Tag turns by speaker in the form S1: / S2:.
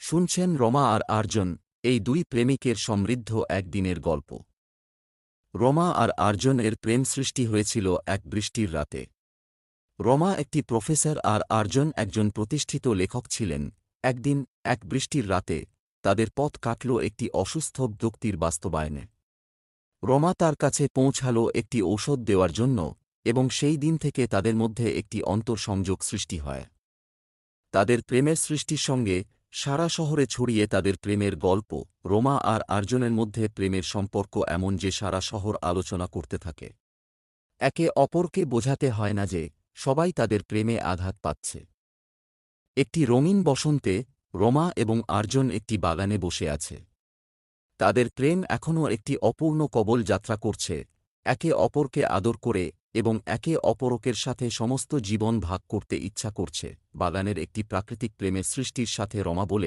S1: শুনছেন রমা আর আর্জন, এই দুই প্রেমিকের সমৃদ্ধ একদিনের গল্প। রমা আর আর্জন এর প্রেম সৃষ্টি হয়েছিল এক বৃষ্টির রাতে। রমা একটি প্রফেসর আর আর্জন একজন প্রতিষ্ঠিত লেখক ছিলেন। একদিন এক বৃষ্টির রাতে তাদের পথ কাটল একটি অসুস্থ ব্যক্তির বাস্তবায়নে। রমা তার কাছে পৌঁছাল একটি ঔষধ দেওয়ার জন্য, এবং সেই দিন থেকে তাদের মধ্যে একটি অন্তর্সংযোগ সৃষ্টি হয়। তাদের প্রেমের সৃষ্টির সঙ্গে সারা শহরে ছড়িয়ে তাদের প্রেমের গল্প। রমা আর আর্জনের মধ্যে প্রেমের সম্পর্ক এমন যে সারা শহর আলোচনা করতে থাকে। একে অপরকে বোঝাতে হয় না যে সবাই তাদের প্রেমে আঘাত পাচ্ছে। একটি রঙিন বসন্তে রমা এবং আর্জন একটি বাগানে বসে আছে। তাদের প্রেম এখনও একটি অপূর্ণ কবল যাত্রা করছে, একে অপরকে আদর করে এবং একে অপরকের সাথে সমস্ত জীবন ভাগ করতে ইচ্ছা করছে। বাগানের একটি প্রাকৃতিক প্রেমের সৃষ্টির সাথে রমা বলে,